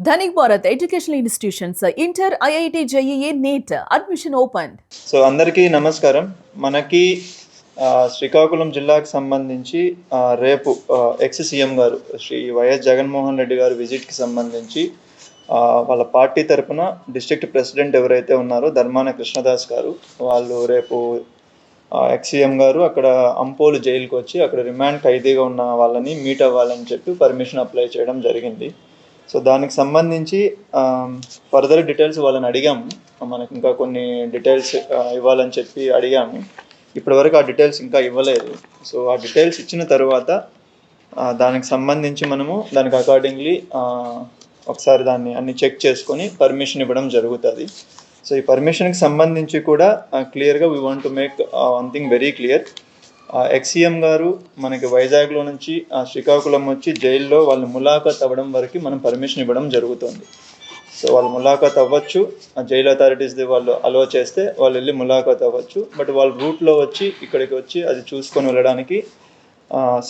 Dhanik Bharat Educational Institutions, Inter, IIT, JEE, NEET, admission opened. So అందరికీ నమస్కారం. మనకి శ్రీకాకుళం జిల్లాకు సంబంధించి రేపు ఎక్స్ సీఎం గారు శ్రీ వైఎస్ జగన్మోహన్ రెడ్డి గారు విజిట్కి సంబంధించి వాళ్ళ పార్టీ తరఫున డిస్ట్రిక్ట్ ప్రెసిడెంట్ ఎవరైతే ఉన్నారో ధర్మాన కృష్ణదాస్ గారు వాళ్ళు రేపు ఎక్స్ సీఎం గారు అక్కడ అంపోలు జైలుకి వచ్చి అక్కడ రిమాండ్ ఖైదీగా ఉన్న వాళ్ళని మీట్ అవ్వాలని చెప్పి పర్మిషన్ అప్లై చేయడం జరిగింది. సో దానికి సంబంధించి ఫర్దర్ డీటెయిల్స్ వాళ్ళని అడిగాము. మనకి ఇంకా కొన్ని డీటెయిల్స్ ఇవ్వాలని చెప్పి అడిగాము. ఇప్పటివరకు ఆ డీటెయిల్స్ ఇంకా ఇవ్వలేదు. సో ఆ డీటెయిల్స్ ఇచ్చిన తర్వాత దానికి సంబంధించి మనము దానికి అకార్డింగ్లీ ఒకసారి దాన్ని అన్ని చెక్ చేసుకొని పర్మిషన్ ఇవ్వడం జరుగుతుంది. సో ఈ పర్మిషన్కి సంబంధించి కూడా క్లియర్గా we want to make one thing very clear. Ex-CM గారు మనకి వైజాగ్లో నుంచి శ్రీకాకుళం వచ్చి జైల్లో వాళ్ళు ములాఖాత్ అవ్వడం వరకు మనం పర్మిషన్ ఇవ్వడం జరుగుతుంది. సో వాళ్ళు ములాఖాత్ అవ్వచ్చు, జైలు అథారిటీస్ది వాళ్ళు అలో చేస్తే వాళ్ళు వెళ్ళి ములాఖాత్ అవ్వచ్చు. బట్ వాళ్ళ రూట్లో వచ్చి ఇక్కడికి వచ్చి అది చూసుకొని వెళ్ళడానికి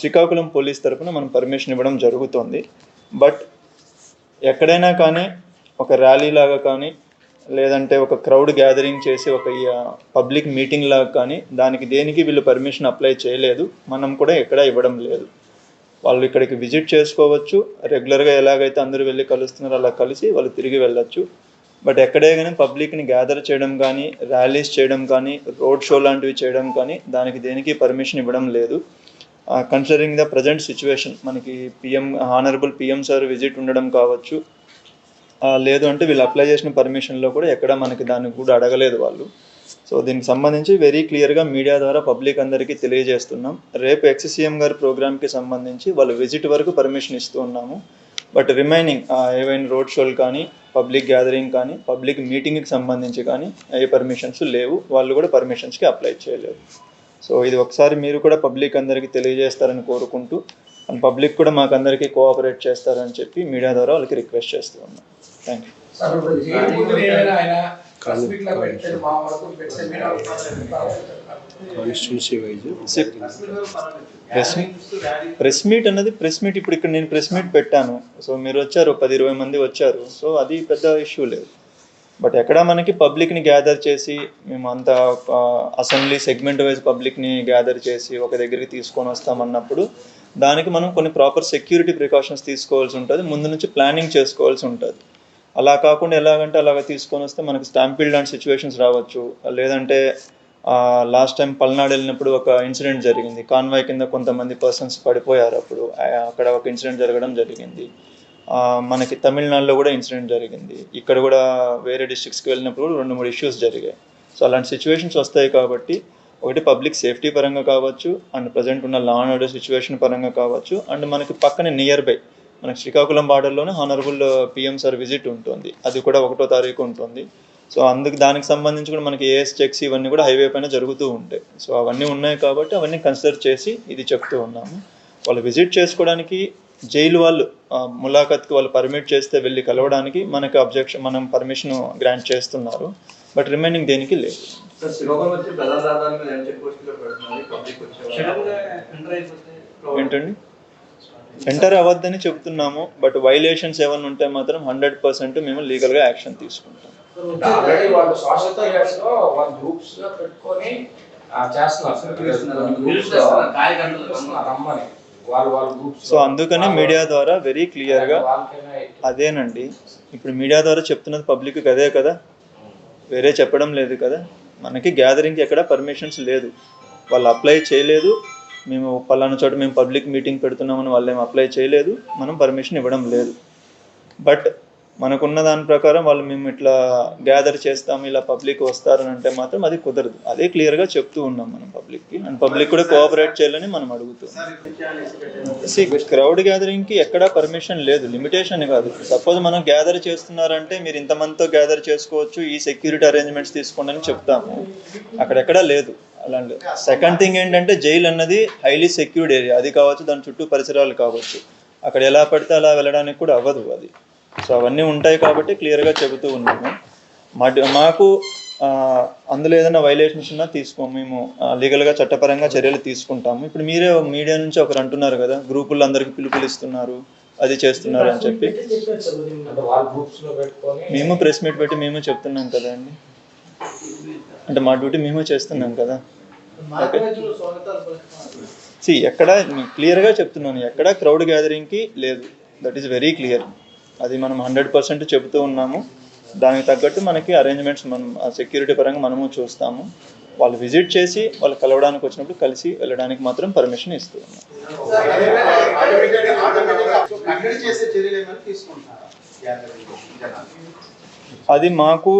శ్రీకాకుళం పోలీస్ తరఫున మనం పర్మిషన్ ఇవ్వడం జరుగుతుంది. బట్ ఎక్కడైనా కానీ ఒక ర్యాలీ లాగా కానీ లేదంటే ఒక క్రౌడ్ గ్యాదరింగ్ చేసి ఒక పబ్లిక్ మీటింగ్ లాగా కానీ దానికి దేనికి వీళ్ళు పర్మిషన్ అప్లై చేయలేదు. మనం కూడా ఎక్కడా ఇవ్వడం లేదు. వాళ్ళు ఇక్కడికి విజిట్ చేసుకోవచ్చు, రెగ్యులర్గా ఎలాగైతే అందరూ వెళ్ళి కలుస్తున్నారో అలా కలిసి వాళ్ళు తిరిగి వెళ్ళొచ్చు. బట్ ఎక్కడే కానీ పబ్లిక్ని గ్యాదర్ చేయడం కానీ, ర్యాలీస్ చేయడం కానీ, రోడ్ షో లాంటివి చేయడం కానీ దానికి దేనికి పర్మిషన్ ఇవ్వడం లేదు. కన్సిడరింగ్ ద ప్రజెంట్ సిచ్యువేషన్, మనకి హానరబుల్ పిఎం సార్ విజిట్ ఉండడం కావచ్చు, లేదు అంటే వీళ్ళు అప్లై చేసిన పర్మిషన్లో కూడా ఎక్కడ మనకి దానికి కూడా అడగలేదు వాళ్ళు. సో దీనికి సంబంధించి వెరీ క్లియర్గా మీడియా ద్వారా పబ్లిక్ అందరికీ తెలియజేస్తున్నాం. రేపు ఎక్స్ సీఎం గారి ప్రోగ్రామ్కి సంబంధించి వాళ్ళు విజిట్ వరకు పర్మిషన్ ఇస్తూ ఉన్నాము. బట్ రిమైనింగ్ ఏవైనా రోడ్ షోలు కానీ, పబ్లిక్ గ్యాదరింగ్ కానీ, పబ్లిక్ మీటింగ్కి సంబంధించి కానీ ఏ పర్మిషన్స్ లేవు. వాళ్ళు కూడా పర్మిషన్స్కి అప్లై చేయలేవు. సో ఇది ఒకసారి మీరు కూడా పబ్లిక్ అందరికీ తెలియజేస్తారని కోరుకుంటూ, అండ్ పబ్లిక్ కూడా మాకు అందరికీ కోఆపరేట్ చేస్తారని చెప్పి మీడియా ద్వారా వాళ్ళకి రిక్వెస్ట్ చేస్తూ ఉన్నాం. థ్యాంక్ ప్రెస్ మీట్ అన్నది ప్రెస్ మీట్ ఇప్పుడు ఇక్కడ నేను ప్రెస్ మీట్ పెట్టాను. సో మీరు వచ్చారు, 10-20 మంది వచ్చారు. సో అది పెద్ద ఇష్యూ లేదు. బట్ ఎక్కడ మనకి పబ్లిక్ని గ్యాదర్ చేసి మేము అంతా అసెంబ్లీ సెగ్మెంట్ వైజ్ పబ్లిక్ని గ్యాదర్ చేసి ఒక దగ్గరికి తీసుకొని వస్తామన్నప్పుడు దానికి మనం కొన్ని ప్రాపర్ సెక్యూరిటీ ప్రికాషన్స్ తీసుకోవాల్సి ఉంటుంది. ముందు నుంచి ప్లానింగ్ చేసుకోవాల్సి ఉంటుంది. అలా కాకుండా ఎలాగంటే అలాగ తీసుకొని వస్తే మనకి స్టాంపీడ్ లాంటి సిచ్యువేషన్స్ రావచ్చు. లేదంటే లాస్ట్ టైం పల్నాడు వెళ్ళినప్పుడు ఒక ఇన్సిడెంట్ జరిగింది. కాన్వాయ్ కింద కొంతమంది పర్సన్స్ పడిపోయారు. అప్పుడు అక్కడ ఒక ఇన్సిడెంట్ జరగడం జరిగింది. మనకి తమిళనాడులో కూడా ఇన్సిడెంట్ జరిగింది. ఇక్కడ కూడా వేరే డిస్ట్రిక్ట్స్కి వెళ్ళినప్పుడు 2-3 ఇష్యూస్ జరిగాయి. సో అలాంటి సిచ్యువేషన్స్ వస్తాయి కాబట్టి ఒకటి పబ్లిక్ సేఫ్టీ పరంగా కావచ్చు, అండ్ ప్రజెంట్ ఉన్న లా అండ్ ఆర్డర్ సిచ్యువేషన్ పరంగా కావచ్చు, అండ్ మనకి పక్కనే నియర్ బై మనకి శ్రీకాకుళం బార్డర్లోనే హానరబుల్ పిఎం సార్ విజిట్ ఉంటుంది. అది కూడా 1వ తారీఖు ఉంటుంది. సో దానికి సంబంధించి కూడా మనకి ఏఎస్ చెక్స్ ఇవన్నీ కూడా హైవే పైన జరుగుతూ ఉంటాయి. సో అవన్నీ ఉన్నాయి కాబట్టి అవన్నీ కన్సిడర్ చేసి ఇది చెప్తూ ఉన్నాము. వాళ్ళు విజిట్ చేసుకోవడానికి జైలు వాళ్ళు ములాఖత్కి వాళ్ళు పర్మిట్ చేస్తే వెళ్ళి కలవడానికి మనకి మనం పర్మిషన్ గ్రాంట్ చేస్తున్నారు. బట్ రిమైనింగ్ దేనికి లేదు. ఏంటండి, ఎంటర్ అవ్వద్దని చెప్తున్నాము. బట్ వైలేషన్స్ ఏమైనా ఉంటే మాత్రం 100% మేము లీగల్గా యాక్షన్ తీసుకుంటాం. సో అందుకనే మీడియా ద్వారా వెరీ క్లియర్గా అదేనండి, ఇప్పుడు మీడియా ద్వారా చెప్తున్నది పబ్లిక్కి అదే కదా, వేరే చెప్పడం లేదు కదా. మనకి గ్యాదరింగ్కి ఎక్కడ పర్మిషన్స్ లేదు. వాళ్ళు అప్లై చేయలేదు. మేము పలానా చోట మేము పబ్లిక్ మీటింగ్ పెడుతున్నామని వాళ్ళు ఏమి అప్లై చేయలేదు. మనం పర్మిషన్ ఇవ్వడం లేదు. బట్ మనకున్న దాని ప్రకారం వాళ్ళు మేము ఇట్లా గ్యాదర్ చేస్తాము, ఇలా పబ్లిక్ వస్తారని అంటే మాత్రం అది కుదరదు. అదే క్లియర్గా చెప్తూ ఉన్నాం మనం పబ్లిక్కి. అండ్ పబ్లిక్ కూడా కోఆపరేట్ చేయాలని మనం అడుగుతున్నాం. క్రౌడ్ గ్యాదరింగ్కి ఎక్కడా పర్మిషన్ లేదు, లిమిటేషన్ కాదు. సపోజ్ మనం గ్యాదర్ చేస్తున్నారంటే మీరు ఇంతమందితో గ్యాదర్ చేసుకోవచ్చు, ఈ సెక్యూరిటీ అరేంజ్మెంట్స్ తీసుకోండి అని చెప్తాము. అక్కడెక్కడా లేదు అలాంటి. సెకండ్ థింగ్ ఏంటంటే జైలు అన్నది హైలీ సెక్యూర్డ్ ఏరియా. అది కావచ్చు, దాని చుట్టూ పరిసరాలు కావచ్చు. అక్కడ ఎలా పడితే అలా వెళ్ళడానికి కూడా అవ్వదు అది. సో అవన్నీ ఉంటాయి కాబట్టి క్లియర్గా చెబుతూ ఉన్నాము. మాకు అందులో ఏదైనా వైలేషన్స్ ఉన్నా తీసుకోము, మేము లీగల్గా చట్టపరంగా చర్యలు తీసుకుంటాము. ఇప్పుడు మీరే మీడియా నుంచి ఒకరు అంటున్నారు కదా, గ్రూపుల్లో అందరికీ పిలుపులు ఇస్తున్నారు, అది చేస్తున్నారు అని చెప్పి అంటే వాళ్ళ గ్రూప్స్ లో పెట్టుకొని మేము ప్రెస్ మీట్ పెట్టి మేము చెప్తున్నాం కదా అండి. అంటే మా డ్యూటీ మేము చేస్తున్నాం కదా. ఓకే, ఎక్కడ క్లియర్గా చెప్తున్నాను, ఎక్కడ క్రౌడ్ గ్యాదరింగ్కి లేదు. That is very clear. అది మనం 100% చెబుతూ ఉన్నాము. దానికి తగ్గట్టు మనకి అరేంజ్మెంట్స్ మనం సెక్యూరిటీ పరంగా మనము చూస్తాము. వాళ్ళు విజిట్ చేసి వాళ్ళు కలవడానికి వచ్చినప్పుడు కలిసి వెళ్ళడానికి మాత్రం పర్మిషన్ ఇస్తూ ఉన్నాం. అది మాకు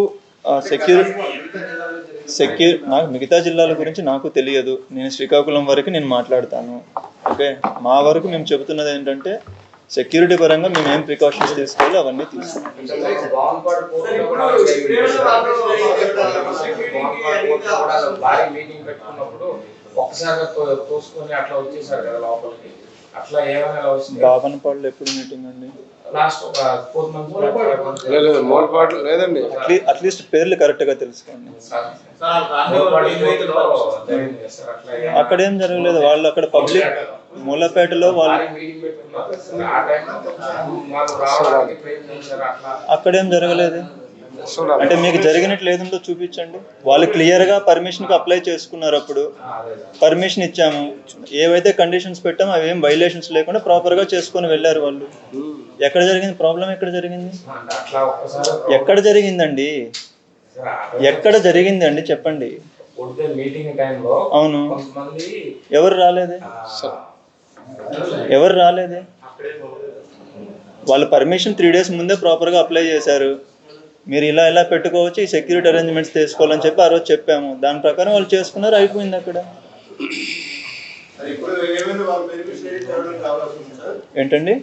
నాకు మిగతా జిల్లాల గురించి నాకు తెలియదు. నేను శ్రీకాకుళం వరకు నేను మాట్లాడతాను. ఓకే, మా వరకు మేము చెబుతున్నది ఏంటంటే సెక్యూరిటీ పరంగా మేము ఏం ప్రికాషన్స్ తీసుకోవాలో అవన్నీ తీసుకున్నాం. బాపనపాడులో ఎప్పుడు మీటింగ్ అండి? అట్లీస్ట్ పేర్లు కరెక్ట్ గా తెలుసుకోండి. అక్కడేం జరగలేదు. వాళ్ళు అక్కడ పబ్లిక్ మూలపేటలో వాళ్ళు అక్కడేం జరగలేదు. అంటే మీకు జరిగినట్లు ఏదో చూపించండి. వాళ్ళు క్లియర్గా పర్మిషన్కి అప్లై చేసుకున్నారు. అప్పుడు పర్మిషన్ ఇచ్చాము, ఏవైతే కండిషన్స్ పెట్టామో అవి ఏం వైలేషన్స్ లేకుండా ప్రాపర్గా చేసుకొని వెళ్ళారు వాళ్ళు. ఎక్కడ జరిగింది ప్రాబ్లం? ఎక్కడ జరిగింది? ఎక్కడ జరిగిందండి? ఎక్కడ జరిగింది అండి చెప్పండి. అవును, ఎవరు రాలేదే? ఎవరు రాలేదే? వాళ్ళు పర్మిషన్ 3 days ముందే ప్రాపర్గా అప్లై చేశారు. మీరు ఇలా పెట్టుకోవచ్చు, ఈ సెక్యూరిటీ అరేంజ్మెంట్స్ తీసుకోవాలని చెప్పి ఆ రోజు చెప్పాము. దాని ప్రకారం వాళ్ళు చేసుకున్నారు, అయిపోయింది అక్కడ. ఏంటండి?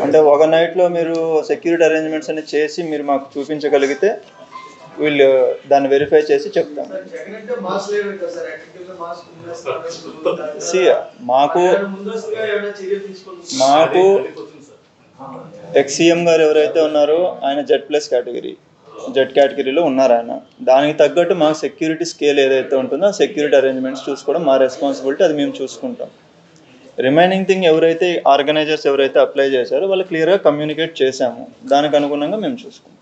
అంటే ఒక నైట్లో మీరు సెక్యూరిటీ అరేంజ్మెంట్స్ అన్ని చేసి మీరు మాకు చూపించగలిగితే వీళ్ళు దాన్ని వెరిఫై చేసి చెప్తాం. మాకు ఎక్స్-సీఎం గారు ఎవరైతే ఉన్నారో ఆయన జెడ్ కేటగిరీలో ఉన్నారు. ఆయన దానికి తగ్గట్టు మాకు సెక్యూరిటీ స్కేల్ ఏదైతే ఉంటుందో ఆ సెక్యూరిటీ అరేంజ్మెంట్స్ చూసుకోవడం మా రెస్పాన్సిబిలిటీ. అది మేము చూసుకుంటాం. రిమైనింగ్ థింగ్ ఎవరైతే ఆర్గనైజర్స్ ఎవరైతే అప్లై చేశారో వాళ్ళు క్లియర్గా కమ్యూనికేట్ చేశాము. దానికి అనుగుణంగా మేము చూసుకుంటాం.